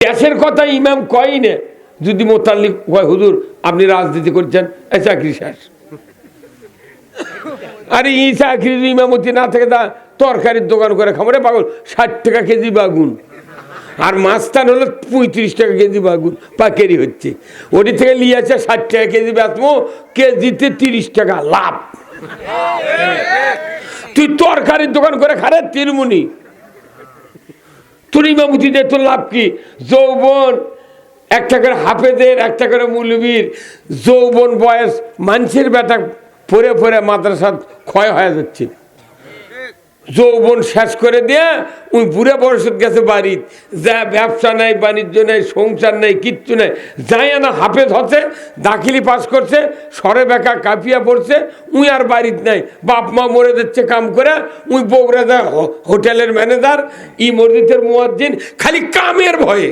দেশের কথা ইমাম কয় না, যদি মোতাল্লিক কয় হুজুর আপনি রাজনীতি করছেন, চাকরি শেষ। আরে এই চাকরি ইমামতি না থেকে তরকারির দোকান করে খাবো রে পাগল, 60 টাকা কেজি বাগুন, আর মাছটান হলো 35 টাকা কেজি বাগুন পাকেরি হচ্ছে, ওটি থেকে নিয়ে আসে 60 টাকা কেজি বেচবো, কেজিতে 30 টাকা লাভ। তুই তরকারির দোকান করে খারে তিরমুনি, তোর ইমামতি দিয়ে তোর লাভ কি? যৌবন একটা করে হাফেজের, একটা করে মৌলবীর যৌবন বয়স মানুষের বেটা পরে পরে মাদ্রাসা ক্ষয় হয়ে যাচ্ছে। যৌবন শেষ করে দিয়ে ওই বুড়ে বয়সত গেছে বাড়ির, যা ব্যবসা নাই, বাণিজ্য নেই, সংসার নেই, কিচ্ছু নেই, যাই না হাফেজ হচ্ছে, দাখিলি পাস করছে, সরে বেকা কাঁপিয়া পড়ছে, উই আর বাড়িত নাই, বাপ মা মরে যাচ্ছে কাম করে, উই বগুড়া যায় হোটেলের ম্যানেজার, ই মসজিদের মুয়াজ্জিন, খালি কামের ভয়ে।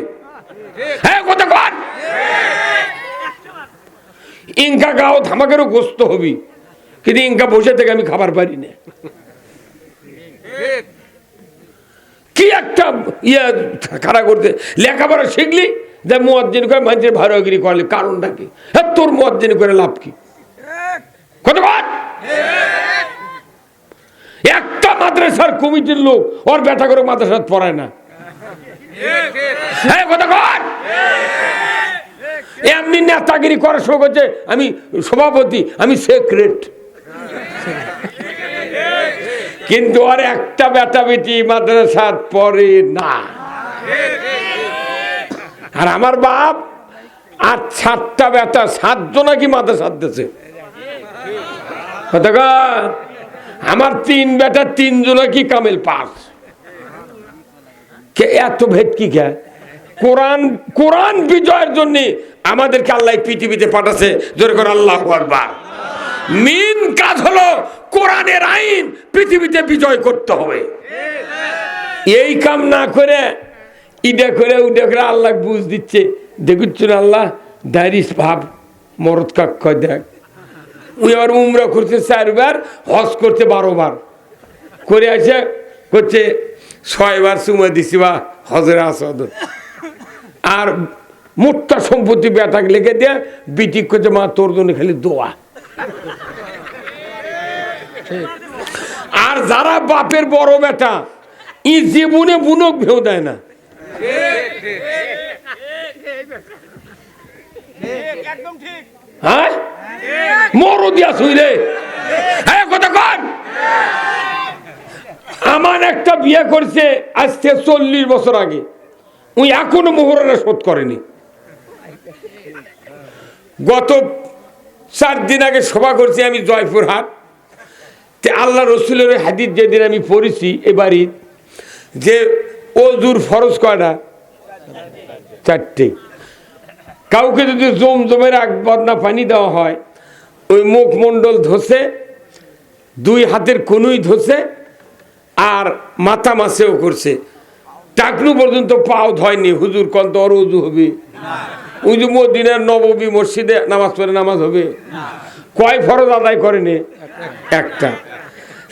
হ্যাঁ কথা কন, ইনকা গাও ধামাকেরও গোস্ত হবি, কিন্তু ইনকা বসে থেকে আমি খাবার পারি না। কি একটা ইয়ে খাড়া করতে, লেখাপড়া শিখলি যে মুয়াজ্জিন করে মানুষের ভাড়াগিরি করলে, কারণটা কি? হ্যাঁ তোর মুয়াজ্জিন করে লাভ কি? কতবার একটা মাদ্রাসার কমিটির লোক ওর বেটা করে মাদ্রাসাত পড়ায় না। হ্যাঁ কতবার এমনি নেতাগিরি করার শুরু করছে, আমি সভাপতি, আমি সেক্রেট, কিন্তু আর একটা বেটা বেটি মাদ্রাসাত পড়ে না। আর আমার বাপ আর 7টা বেটা, 7 জনাকি মাদ্রাসাত দিয়েছে। আমার 3 বেটা 3 জনাকি কামেল পাস। এত ভেটকি কে? কোরআন, কোরআন বিজয়ের জন্য আমাদেরকে আল্লাহ পৃথিবীতে পাঠাচ্ছে, জোরে করে আল্লাহু আকবার। মেন কাজ হলো কোরআনের আইন পৃথিবীতে বিজয় করতে হবে। এই কাম না করে ইডা করে উডা করে আল্লাহ বুঝ দিচ্ছে, দেখুন আল্লাহ দারিস ভাব মরদ কাক দেখ, উনি আবার উমরা করছে 4 বার, হজ করতে 12 বার করে আসে, করছে 6 বার চুমা দিছি বা হজরে আসাদ, আর মোটটা সম্পত্তি বেটাক লেগে দিয়ে বিটি করছে মা তোর জন্য খালি দোয়া। আর যারা বাপের বড় বেটা, ই জীবনে বুনক ভেউ দেয় না। হ্যাঁ মরো দিয়া শুইলে। হ্যাঁ কথা কন, আমার একটা বিয়ে করছে আজকে 40 বছর আগে, উনি এখনো মোহরানা শোধ করেনি। গত 4 দিন আগে সভা করছি আমি জয়পুরহাট, আল্লাহ রসুলের হাদিস যেদিন আমি পড়েছি এবারই, যে ওজুর ফরজ কয়টা? 4টে। কাউকে যদি জমজমের এক বদনা পানি দেওয়া হয়, ওই মুখমণ্ডল ধসে, 2 হাতের কনুই ধসে, আর মাথা মাসেও করছে, টাকনু পর্যন্ত পাও ধয়নি। হুজুর কন্ত আর উজু হবে? উজু মদিনার নববী মসজিদে নামাজ পড়ে নামাজ হবে? কয় ফরজ আদায় করেনি? একটা।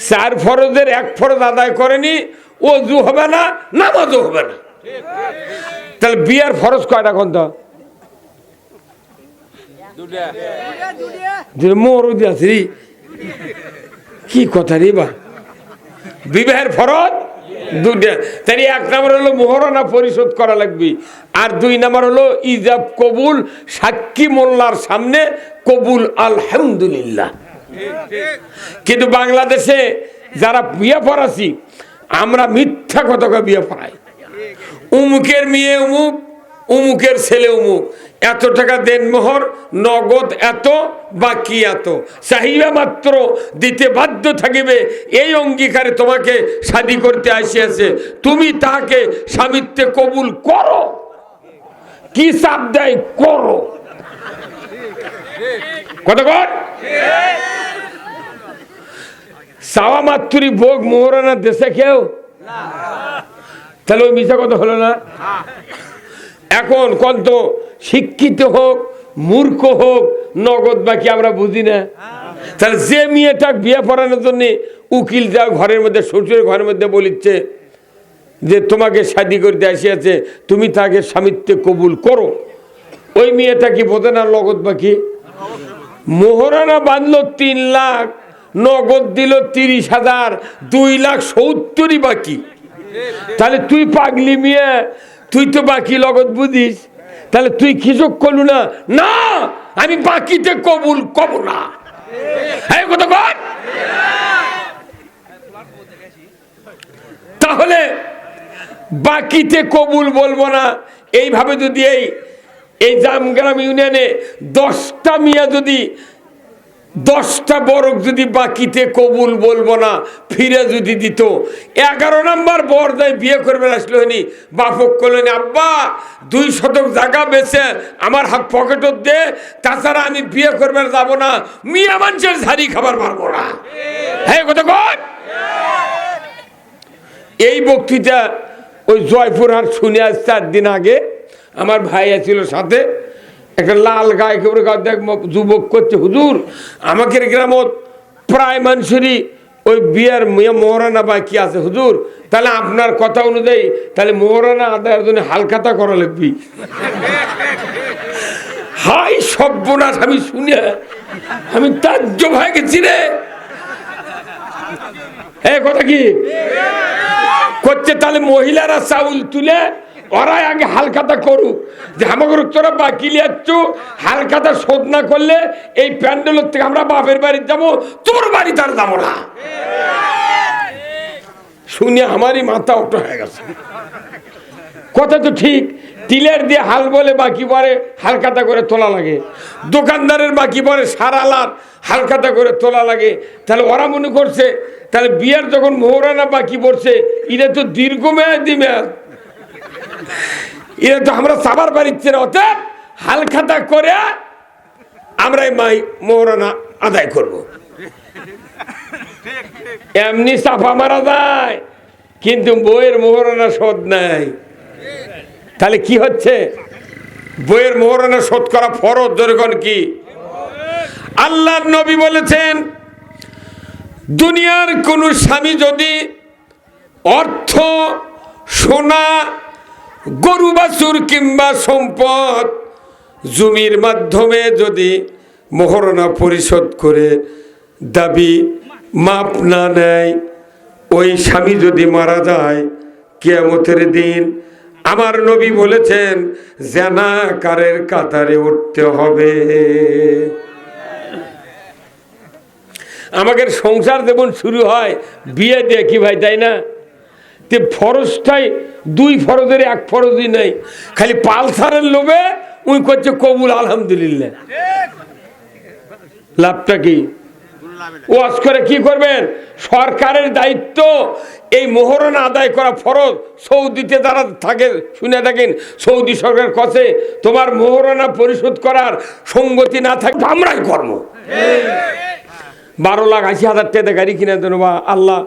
4 ফরজের 1 ফরজ আদায় করেনি, ওযু হবে না, নামাজও হবে না। তাহলে বিয়ার ফরজ কয়টা? কোন তো মরুদি আছে, কি কথা রে বা? বিবাহের ফরজ 2টা। তাই 1 নাম্বার হলো মোহরানা পরিশোধ করা লাগবে, আর 2 নাম্বার হলো ইজাব কবুল, সাক্ষী মোল্লার সামনে কবুল আলহামদুলিল্লাহ। কিন্তু বাংলাদেশে যারা বিয়ে পড়াছি, আমরা মিথ্যা কথা বিয়ে পড়াই। উমুকের মেয়ে উমুক, উমুকের ছেলে উমুক, এত টাকা দেন মোহর, নগদ এত, বাকি এত, চাহিদা মাত্র দিতে বাধ্য থাকিবে, এই অঙ্গীকারে তোমাকে শাদী করতে আসিয়াছে, তুমি তাকে স্বামিত্বে কবুল করো। কি চাপ দেয় করো। কতক্ষণ চাওয়া মাত্রই ভোগ মোহরানা দেশে কেউ, তাহলে ওই মিশা কথা হলো না? এখন কত শিক্ষিত হোক, মূর্খ হোক, নগদ বাকি আমরা বুঝি না। তাহলে যে মেয়েটা বিয়ে পড়ানোর জন্য উকিল যা ঘরের মধ্যে, শ্বশুরের ঘরের মধ্যে বলিচ্ছে, যে তোমাকে শাদী করতে আসিয়াছে, তুমি তাকে স্বামিত্বে কবুল করো। ওই মেয়েটা কি বোঝে না নগদ বাকি? মোহরানা বাঁধলো 3 লাখ, নগদ দিল 30,000, 2,70,000 বাকি। তাহলে তুই পাগলি মেয়ে, তুই তো বাকি নগদ বুঝিস, তাহলে তুই খিচুক করলু না? না, আমি বাকিতে কবুল করব না। এই কথা কর। তাহলে বাকিতে কবুল বলবো না, এইভাবে যদি এই জামগ্রাম ইউনিয়নে 10টা মিয়া যদি 10টা বরক যদি বাকিতে কবুল বলবো না ফিরে যদি দিত, 11 নম্বর বর দেয় বিয়ে করবে আসলো হয়নি, বাপক করলেন আব্বা 2 শতক জায়গা বেচে আমার হাত পকেটত দে, তাছাড়া আমি বিয়ে করবে যাবো না, মিয়া মানুষের ঝাড়ি খাবার পারবো না। হ্যাঁ কথা কর। এই বক্তৃতা ওই জয়পুরহাট শুনে আজ 4 দিন আগে আমার ভাই ছিল সাথে, একটা লাল গায়ে কেবল যুবক করছে, হুজুর আমাদের গ্রামত প্রায় মানুষেরই ওই বিয়ের মোহরানা বাকি আছে হুজুর, তাহলে আপনার কথা অনুযায়ী তাহলে মোহরানা আদায়ের জন্য হালখাতা করা লাগবি। হাই সর্বনাশ, আমি শুনে আমি তাজ্জব হয়ে গেছি রে। এই কথা কি করছে? তাহলে মহিলারা চাউল তুলে ওরাই আগে হালখাতা করুক, যে আমাকে তোরা বাকি লিয়াচ্ছ, হালখাতা শোধ না করলে এই প্যান্ডেলের থেকে আমরা বাপের বাড়ি যাবো, তোর বাড়ি তার যাবো না। শুনে আমারই মাথা ওটা হয়ে গেছে। কথা তো ঠিক, টিলের দিয়ে হাল বলে বাকি পরে হালখাতা করে তোলা লাগে, দোকানদারের বাকি পরে সারা লাট হালখাতা করে তোলা লাগে। তাহলে ওরা মনে করছে তাহলে বিয়ের যখন মোহরানা বাকি পড়ছে এটা তো দীর্ঘমেয়াদী মেয়াদ, এটা তো আমরা সাবার বাড়িতে না, অতএব হালখাতা করে আমরা মোহরানা আদায় করব। এমনি চাপা মারা যায়, কিন্তু বইয়ের মোহরানা শোধ নাই। তাহলে কি হচ্ছে? বইয়ের মোহরানা শোধ করা ফরজ। যখন কি আল্লাহর নবী বলেছেন, দুনিয়ার কোন স্বামী যদি অর্থ, সোনা, গরু বাছুর কিংবা সম্পদ জমির মাধ্যমে যদি মোহরানা পরিশোধ করে দাবি মাপ না নেয়, ওই স্বামী যদি মারা যায় কিয়ামতের দিন আমার নবী বলেছেন জানাকারের কাতারে উঠতে হবে। আমাদের সংসার যেমন শুরু হয় বিয়ে দিয়ে, কি ভাই তাই না? তে ফরজটাই 2 ফরজের 1 ফরজই নাই, খালি পালসারের লোভে উনি করছে কবুল আলহামদুলিল্লাহ। লাভটা কি? ওয়াজ করে কি করবেন? সরকারের দায়িত্ব এই মোহরানা আদায় করা ফরজ। সৌদিতে যারা থাকে শুনে থাকেন, সৌদি সরকার কছে তোমার মোহরানা পরিশোধ করার সঙ্গতি না থাকে আমরাই কর্ম। 12,80,000 টাকা গাড়ি কিনে দেন বা আল্লাহ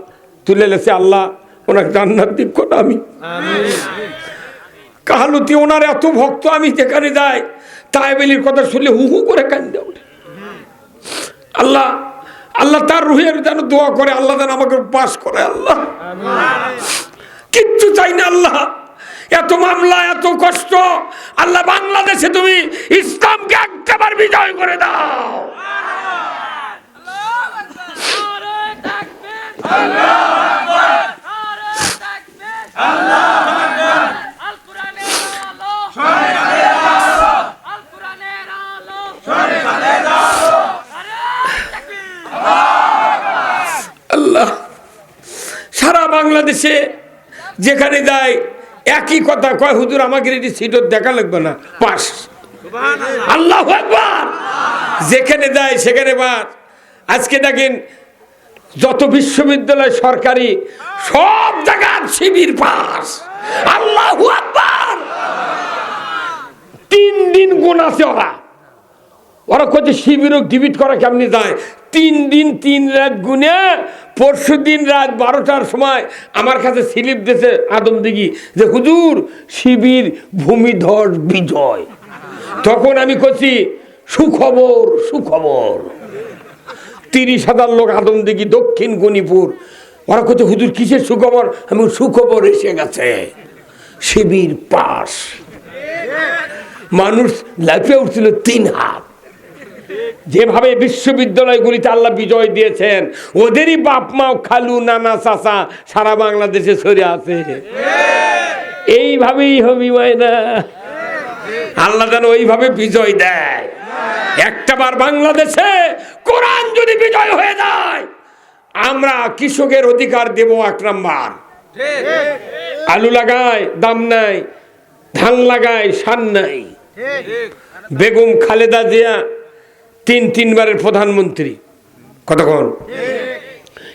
তুলে লেছে, আল্লাহ ওনাকে জান্নাত দিক করে। আমি কাহালুতি ওনার এত ভক্ত, আমি যেখানে যাই তাইবেলির কথা শুনলে হু হু করে কান্দে ওঠে। আল্লাহ আল্লাহ তার রুহের যেন দোয়া করে, আল্লাহ যেন আমাকে পাস করে। আল্লাহ কিচ্ছু চাই না, আল্লাহ এত মামলা, এত কষ্ট, আল্লাহ বাংলাদেশে তুমি ইসলামকে একবার বিজয় করে দাও। আল্লাহ সারা বাংলাদেশে যেখানে যায় একই কথা কয়, হুজুর আমাকে এটি সিটত দেখা লাগবে না, পাস। আল্লাহু আকবার। যেখানে যায় সেখানে বাস। আজকে দেখেন যত বিশ্ববিদ্যালয় সরকারি সব জায়গার শিবির পাস। আল্লাহু আকবার। 3 দিন গুণ আছে ওরা কোথায় শিবির ডিবিট করা কেমনি যায়? 3 দিন 3 রাত গুনে পরশু দিন রাত 12টার সময় আমার কাছে স্লিপ দিয়েছে আদমদিঘি যে হুজুর শিবির ভূমিধস বিজয়। তখন আমি কইছি সুখবর সুখবর। 30,000 লোক আদমদিঘি দক্ষিণ গণিপুর ওরা কোথায় হুজুর কিসের সুখবর? আমি সুখবর এসে গেছে, শিবির পাস। মানুষ লাফিয়ে উঠছিল 3 হাত। যেভাবে বিশ্ববিদ্যালয়গুলিতে আল্লাহ বিজয় দিয়েছেন, ওদেরই বাপ মা খালু নানা চাচা সারা বাংলাদেশে ছড়িয়ে আছে। এইভাবেই হবি মায়না, আল্লাহ যেন ওইভাবে বিজয় দেয়। একটাবার বাংলাদেশে কোরআন যদি বিজয় হয়ে যায়, আমরা কৃষকের অধিকার দেব 1 নাম্বার। আলু লাগায় দাম নাই, ধান লাগায় সার নাই। বেগম খালেদা জিয়া 3 বারের প্রধানমন্ত্রী। কতক্ষণ?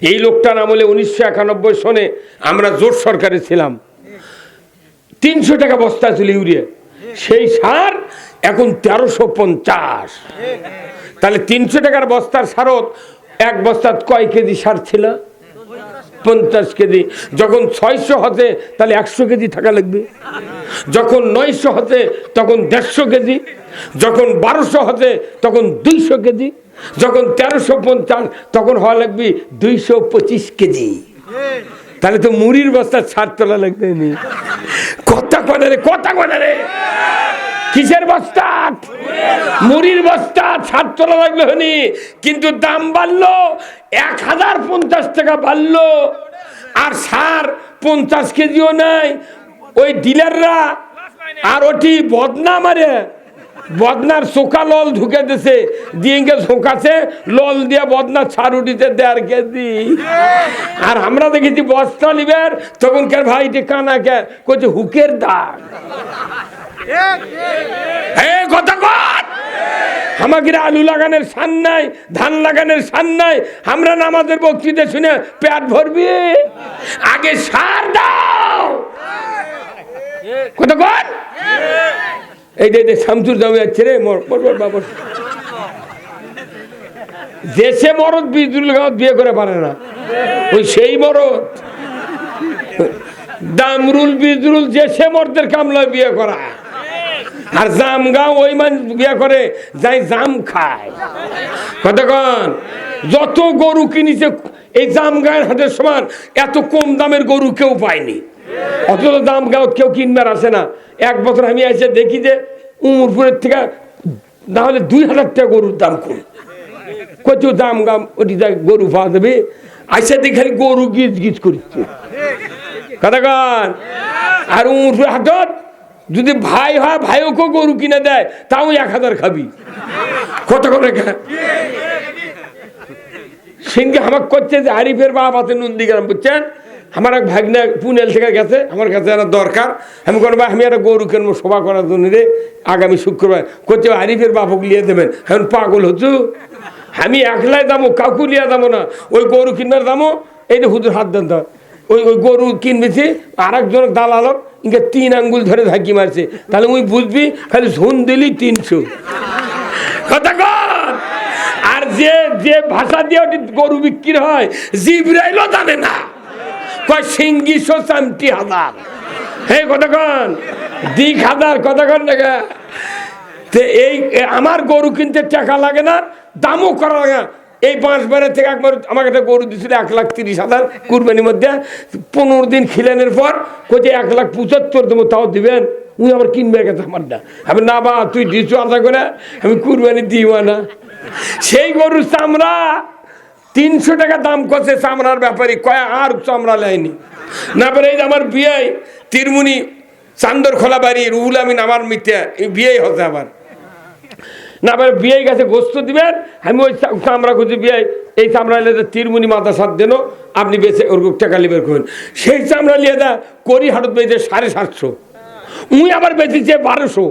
এই লোকটার আমলে 1991 সনে আমরা জোট সরকারে ছিলাম। 300 টাকা বস্তা ছিল ইউরিয়া, সেই সার এখন 1350। তাহলে 300 টাকার বস্তার সারত 1 বস্তাত কয় কেজি সার ছিল? 50 কেজি। যখন 600 হতে তাহলে 100 কেজি থাকা লাগবে। যখন 900 হতে তখন 150 কেজি। যখন 1200 হতে তখন 200 কেজি। যখন 1350 তখন হওয়া লাগবে 225 কেজি। তাহলে তো মুড়ির বস্তা ছাড় তোলা লাগবে। কথা কথা রে, কিসের বস্তা? মুড়ির বস্তা ছাড় তোলা লাগলো হনি। কিন্তু দাম বাড়লো, 1050 টাকা বাড়লো, আর সার 50 কেজিও নাই। ওই ডিলাররা আর ওটি বদনা মারে, বদনার চোখা লল ঢুকে দিছে, দিয়ে ঝোঁকাছে লল দিয়ে বদনা ছাড় উঠিতে 1.5 কেজি। আর আমরা দেখেছি বস্তা নিবেন তখনকার ভাইটি কানা কে কইছে হুকের দাগ। আমাকে আলু লাগানোর সান নাই, ধান লাগানোর সান নাই। আমরা নামাজের বক্তৃতা শুনে পেট ভরবি, আগে সার দাও। কতক্ষণ? এই যে শামসুর জমি যাচ্ছে রে, দেশে মরদ বিয়ে করে পারে না, ওই সেই মরদ দামরুল বিজরুল দেশে মরদের কামলায় বিয়ে করা। আর জামগাঁও ওই মান বিয়ে করে যাই জাম খায়। কতক্ষণ? যত গরু কিনেছে এই জামগাঁয়ের হাটের সমান এত কম দামের গরু কেউ পায়নি। অথচ জামগাঁও কেউ কিনবার আসে না। 1 বছর আমি এসে দেখি যে উমরপুরের থেকে না হলে 2000 টাকা গরুর দাম কম। কত জামগাঁও ওটি গরু পাওয়া যাবে? আসে দেখি খালি গরু গিজ গিজ করছে। কতক্ষণ? আর উমরপুর হাটত যদি ভাই হয় ভাইও কেউ গরু কিনে দেয়, তাও 1000 খাবি। কত করে সিংহে আমাকে করছে যে আরিফের বাপ আছে নন্দীগ্রাম, বুঝছেন? আমার এক ভাগনা পুনেল থেকে গেছে, আমার কাছে একটা দরকার। আমি কোনো ভাই আমি একটা গরু কিনবো সভা করার জন্য রে, আগামী শুক্রবার। করছে আরিফের বাপক লিয়ে দেবেন। এখন পাগল হচ্ছু, আমি একলাই দামো, কাউকে লিয়ে দামো না। ওই গরু কিনবার দামো এই যে হুজুর হাত দেন। ওই গরু কিনবেছি, আর একজন দালালক ইনকে 3 আঙ্গুল ধরে ঝাঁকি মারছে। তাহলে ওই বুঝবি খালি ঝুন দিলি 300। কতক্ষণ? আর যে ভাষা দিয়ে ওটি গরু বিক্রি হয়, জিব্রাইলও জানে না। কয় সিঙ্গি 100 হে কতক্ষণ? 1000। কতক্ষণ টাকা? এই আমার গরু কিনতে টাকা লাগে না, দামও করা লাগে না। এই 5 বারের থেকে একবার আমাকে একটা গরু দিয়েছিল 1,30,000 কুরবানির মধ্যে। 15 দিন খিলানোর পর কোথায় 1,75,000 দেবো, তাও দিবেন? উনি আবার কিনবে গেছে আমার না। আমি না বা তুই দিচ্ছ আশা করে, আমি কুরবানি দিব না। সেই গরুর চামড়া 300 টাকা দাম করছে চামড়ার ব্যাপারে, কয় আর চামড়া নেয়নি না। বলে এই যে আমার বিয়ে তিরমুনি চান্দর খোলা বাড়ি রুহুল আমিন আমার মিথ্যা বিয়ে হচ্ছে আমার না। এবার বিয়ে গেছে গোস্ত দিবেন, আমি ওই চামড়া খুঁজি বিয়ে এই চামড়া নিয়ে তিরমুনি মাথা সাত দেন, আপনি বেঁচে ওর টাকা লিবের করবেন। সেই চামড়া নিয়ে দা করি হাটত বেঁচে 750। উই আবার বেঁচেছে 1200,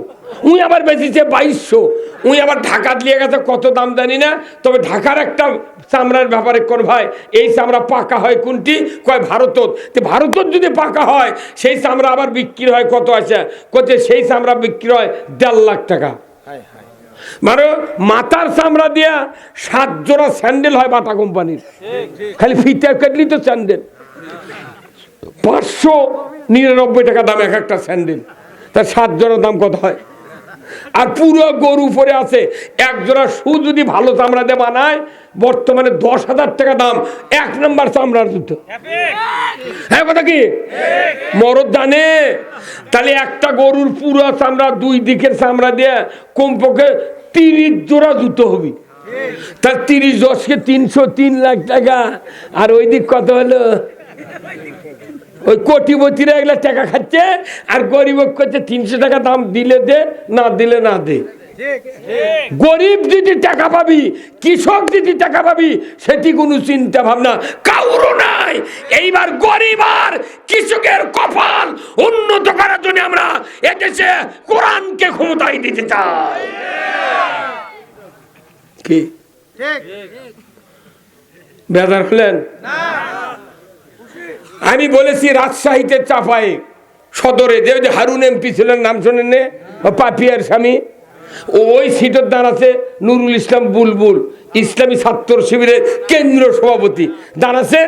উই আবার বেঁচেছে 2200। উই আবার ঢাকা দিয়ে গেছে কত দাম জানি না। তবে ঢাকার একটা চামড়ার ব্যাপারে কোন ভাই এই চামড়া পাকা হয় কোনটি? কয় ভারতত। ভারতত যদি পাকা হয় সেই চামড়া আবার বিক্রি হয় কত আছে? কত সেই চামড়া বিক্রি হয় 1.5 লাখ টাকা। মানে মাথার চামড়া দিয়া 7 জোড়া স্যান্ডেল হয় বাটা কোম্পানির, খালি ফিতে কাটলি তো স্যান্ডেল 599 টাকা দাম এক একটা স্যান্ডেল। তার 7 জোড়ার দাম কত হয়? আর পুরো গরু পরে আছে। এক জোড়া শু যদি ভালো চামড়া দিয়ে বানায় বর্তমানে 10,000 টাকা দাম, 1 নম্বর চামড়ার জুতো। হ্যাঁ কথা কি মরদ জানে? তাহলে একটা গরুর পুরো চামড়া, 2 দিকের চামড়া দিয়ে কমপক্ষে 30 জোড়া জুতো হবে। তার 30 10কে 303 লাখ টাকা। আর ওই দিক কত হলো? ওই কোটিপতিরা এগুলা টাকা খাচ্ছে, আর গরিব করছে 300 টাকা দাম দিলে দে, না দিলে না দে। গরিব যদি টাকা পাবি, কৃষক যদি টাকা পাবি, সেটি কোনো চিন্তা ভাবনা কাউরও নাই। এইবার গরিব আর কৃষকের কপাল উন্নত করার জন্য আমরা এদেশে কোরআনকে ক্ষমতায় দিতে চাই। কি বেজার হলেন? আমি বলেছি রাজশাহীতে চাপাই সদরে যে হারুন এমপি ছিলেন, নাম শোনেন নে? পাপিয়ার স্বামী, ওই সিটের দাঁড়াচ্ছে নুরুল ইসলাম বুলবুল, ইসলামী ছাত্র শিবিরের কেন্দ্রীয় সভাপতি দাঁড়াচ্ছে।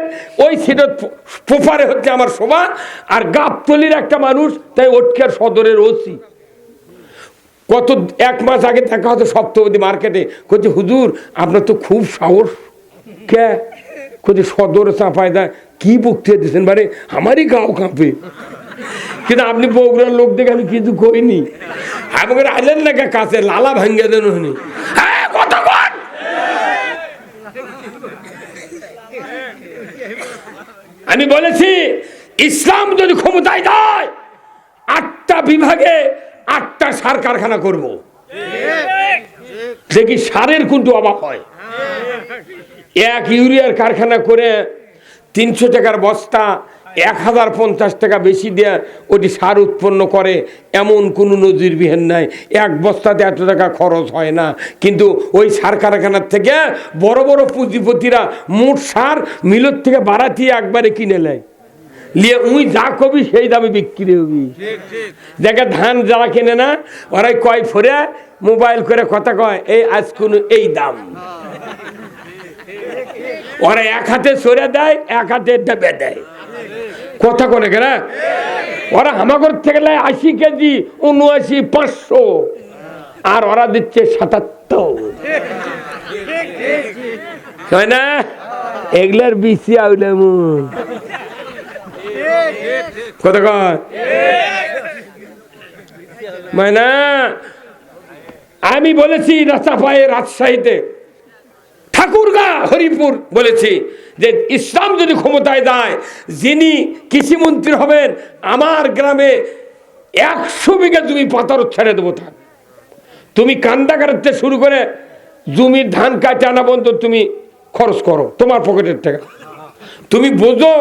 ওই সিটের পোপারে হচ্ছে আমার সভা। আর গাবতলির একটা মানুষ, তাই ওটকের সদরের ওসি, কত 1 মাস আগে দেখা হতো সপ্তপদী মার্কেটে, বলছে হুজুর আপনার তো খুব সাহস। কে? বলছে সদর চাপায় দেয় কি বক্তৃতা দিচ্ছেন, বারে আমারই গাও কাঁপে। কিন্তু আপনি বগুড়ার লোক দেখে আমি কিছু কইনি। আমাকে আইলেন না কাছে লালা ভাঙ্গা দেন। আমি বলেছি ইসলাম যদি ক্ষমতায় যায় 8টা বিভাগে 8টা সার কারখানা করব, দেখি সারের কিন্তু অভাব হয়। 1 ইউরিয়ার কারখানা করে 300 টাকার বস্তা 1050 টাকা বেশি দিয়ে ওটি সার উৎপন্ন করে, এমন কোনো নজিরবিহীন নাই। 1 বস্তাতে এত টাকা খরচ হয় না। কিন্তু ওই সার কারখানার থেকে বড় বড় পুঁজিপতিরা মোট সার মিলের থেকে বাড়াতে একবারে কিনে নেয়, লিয়ে উই যা কবি সেই দামে বিক্রি হবি। দেখে ধান যারা কেনে না, ওরাই কয় ফরে মোবাইল করে কথা কয়, এই আজ কোন এই দাম। ওরা 1 হাতে সরে দেয়, 1 হাতে ডেবে দেয়। কথা কোনে কেনা? ওরা হামাগর থেকে 80 কেজি 79,500, আর ওরা দিচ্ছে 77। না এগুলার বিসি আউলে কথা কয় মানে। আমি বলেছি রাস্তাপায়ে রাজশাহীতে ঠাকুরগা হরিপুর বলেছি যে ইসলাম যদি ক্ষমতায় যায়, যিনি কৃষিমন্ত্রী হবেন আমার গ্রামে 100 বিঘা জমি পাতার ছেড়ে দেবো। থাক তুমি কান্দা কাটতে শুরু করে জমির ধান কাটে আনা বন্ধ তুমি খরচ করো তোমার পকেটের টাকা। তুমি বোঝো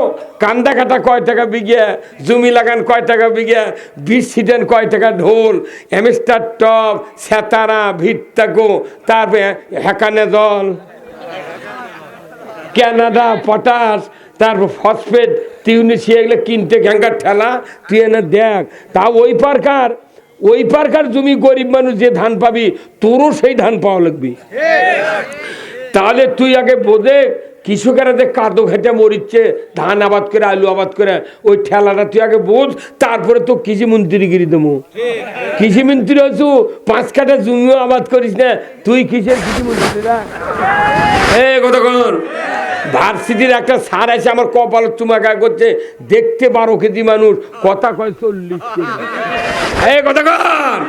কান্দা কাটা কয় টাকা বিঘা, জমি লাগান কয় টাকা বিঘা, বীজ ছিটেন কয় টাকা ঢোল, এমস্টার টপ, সেতারা, ভিট্টাকো, তারপরে হ্যাকানে জল, ক্যানাডা পটাশ, তারপর ফসফেট, টিউনিশিয়া, এগুলো কিনতে ঘ্যাঙ্গার ঠেলা, তুই এনে দেখ। তা ওই পারকার জমি গরিব মানুষ যে ধান পাবি, তোরও সেই ধান পাওয়া লাগবি। তাহলে তুই আগে বোঝে কৃষকেরা যে কাদো ঘেটে মরিচ্ছে ধান আবাদ করে, আলু আবাদ করে, ওই ঠেলাটা তুই আগে বোঝ, তারপরে তো কৃষিমন্ত্রীগিরি দেবো। কৃষিমন্ত্রী হচ্ছু 5 কাঠা জমিও আবাদ করিস না, তুই কিসের কৃষিমন্ত্রীরা? কতক্ষণ ভার্সিটির একটা স্যার আছে আমার কপাল চুমাকা করছে, দেখতে 12 কেজি মানুষ, কথা কয় 40 কেজি। কতক্ষণ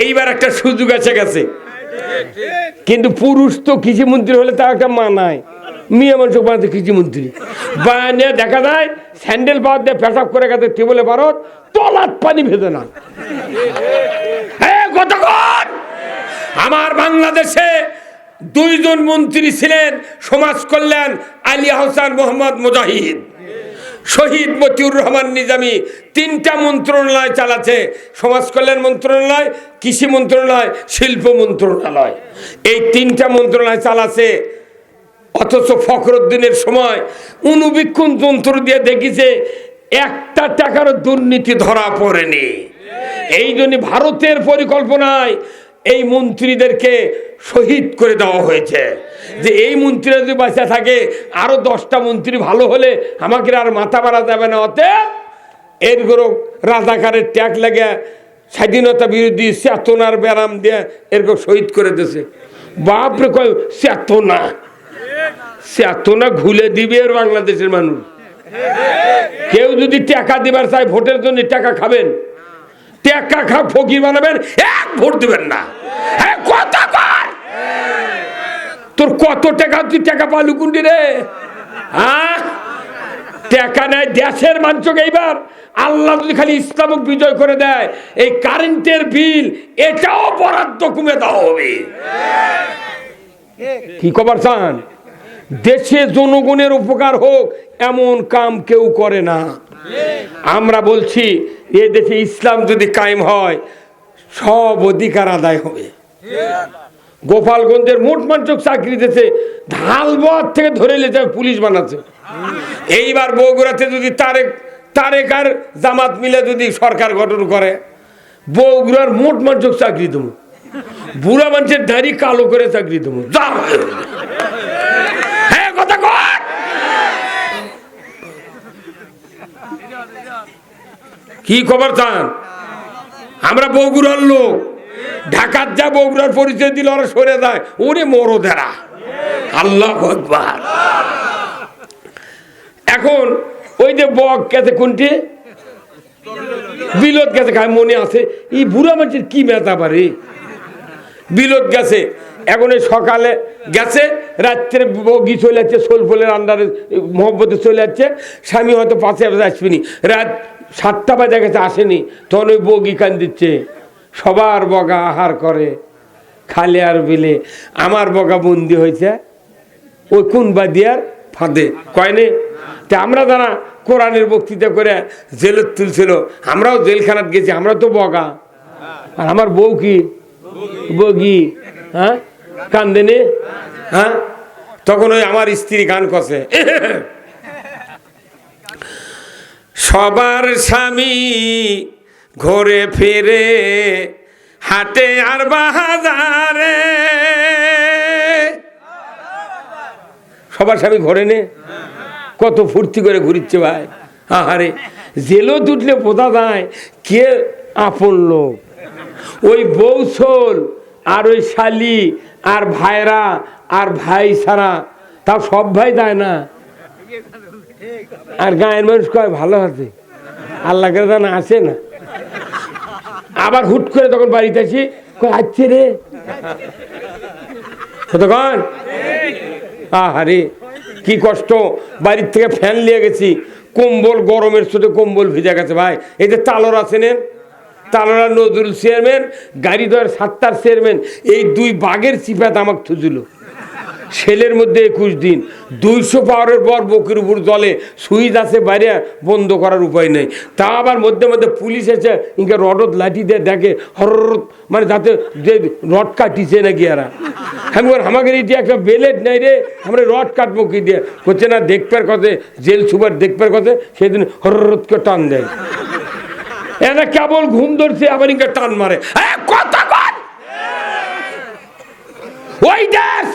এইবার একটা সুযোগ এসে গেছে। কিন্তু পুরুষ তো কৃষিমন্ত্রী হলে তার একটা মানায়, মেয়ে মানুষ বানাতে কৃষিমন্ত্রী বানিয়ে দেখা যায় স্যান্ডেল পাওয়ার দিয়ে পেশাব করে গেছে টেবলে ভারত, তলার পানি ভেজে না। কতক্ষণ আমার বাংলাদেশে 2 জন মন্ত্রী ছিলেন, সমাজ কল্যাণ আলী আহসান মোহাম্মদ মুজাহিদ, শহীদ মতিউর রহমান নিজামী, 3টা মন্ত্রণালয় চালাচ্ছে, সমাজ কল্যাণ মন্ত্রণালয়, কৃষি মন্ত্রণালয়, শিল্প মন্ত্রণালয়, এই 3টা মন্ত্রণালয় চালাচ্ছে। অথচ ফখরুদ্দিনের সময় অনুবীক্ষণ যন্ত্র দিয়ে দেখিছে 1টা টাকারও দুর্নীতি ধরা পড়েনি। এই জন্য ভারতের পরিকল্পনায় এই মন্ত্রীদেরকে শহীদ করে দেওয়া হয়েছে, যে এই মন্ত্রীরা যদি বাঁচা থাকে আরো 10টা মন্ত্রী ভালো হলে আমাকে আর মাথা বাড়া যাবে না। অতএব এরগুলো রাজাকারের ট্যাগ লাগে স্বাধীনতা বিরোধী চেতনার ব্যারাম দিয়ে এরকম শহীদ করে দিয়েছে। বাপরে কয় চেতনা, চেতনা ঘুলে দিবে আর বাংলাদেশের মানুষ। কেউ যদি টাকা দিবার চায় ভোটের জন্য, টাকা খাবেন, টাকা খা ফকির বানাবেন, এক ভোট দিবেন না। তোর কত টাকা, তুই টাকা পালু কুন্ডি রে? টাকা নেয় দেশের মানচকে। এইবার আল্লাহ যদি খালি ইসলামক বিজয় করে দেয়, এই কারেন্টের বিল এটাও বরাদ্দ কমে দেওয়া হবে। কি খবর চান? দেশে জনগণের উপকার হোক এমন কাম কেউ করে না। আমরা বলছি এ দেশে ইসলাম যদি কায়েম হয় সব অধিকার আদায় হবে। গোপালগঞ্জের মোট মানচক চাকরি দিয়েছে, ঢালবাদ থেকে ধরে নিয়ে পুলিশ বানাচ্ছে। এইবার বগুড়াতে যদি তারেক আর জামাত মিলে যদি সরকার গঠন করে, বগুড়ার মোট মানচক চাকরি দেবো, বুড়া মানুষের দাড়ি কালো করে চাকরি দেবো। হ্যাঁ কথা কর। কি খবর চান? আমরা বগুড়ার লোক, ঢাকার যা বগুড়ার পরিচয় দিল ওরা সরে যায়, ওরে মরদেরা। আল্লাহু আকবার। এখন ওই যে বক গেছে কোনটি, বিলত গেছে, খায় মনে আছে। এই বুড়া মানুষের কি মেতা পারে, বিলত গেছে। এখন এই সকালে গেছে, রাত্রে বগি চলে যাচ্ছে, সোলফলের আন্ডারে মহব্বতে চলে যাচ্ছে। স্বামী হয়তো 5 বাজে আসবেনি, রাত 7টা বাজে গেছে, আসেনি। তখন ওই বগি কান দিচ্ছে, সবার বগা আহার করে খালে আর বিলে, আমার বগা বন্দি হয়েছে ওই কোন বাদিয়ার ফাঁদে। কয়নি? তা আমরা যারা কোরআনের বক্তৃতা করে জেলত তুলছিল, আমরাও জেলখানাত গেছি, আমরা তো বগা। আর আমার বউ কি বগি? হ্যাঁ কান্দেনে। হ্যাঁ তখন ওই আমার স্ত্রী গান করছে, সবার স্বামী ঘরে ফিরে হাটে আর বাজারে। সবার স্বামী ঘরে নে, কত ফুর্তি করে ঘুরিচ্ছে ভাই। আহারে জেলও তুটলে বোঝা যায় কে আপন লোক। ওই বৌসল আর ওই শালি আর ভাইরা আর ভাই ছাড়া, তাও সব ভাই দেয় না। আর গায়ের মানুষ কয় ভালো আছে, আল্লাহ করে জানা আসে না। আবার হুট করে তখন বাড়িতে আসি, আসছে রে কতক্ষণ। আহারে কি কষ্ট। বাড়ির থেকে ফ্যান নিয়ে গেছি, কম্বল গরমের সাথে কম্বল ভিজে গেছে ভাই। এই যে তালর আছেন, তালরা নজরুল চেয়ারম্যান, গাড়ি ধর 7টার চেয়ারম্যান, এই 2 বাঘের চিপাত আমাকে থুছিল। সেলের মধ্যে 21 দিন, 200 পাওয়ারের পর বকির উপর জলে, সুইচ আছে বাইরে, বন্ধ করার উপায় নেই। তা আবার মধ্যে মধ্যে পুলিশ এসে ইনকে রডত লাঠি দিয়ে দেখে, হররত মানে যাতে যে রড কাটিছে নাকি এরা। আমি আমাকে এটি একটা বেলেট নাই রে, আমরা রড কাটবো কি দিয়ে? হচ্ছে না দেখবার কথা, জেল সুপার দেখবার কথা, সেদিন হররতকে টান দেয়। এরা কেবল ঘুম ধরছে, আবার ইনকে টান মারে। কথা কর ওই দেশ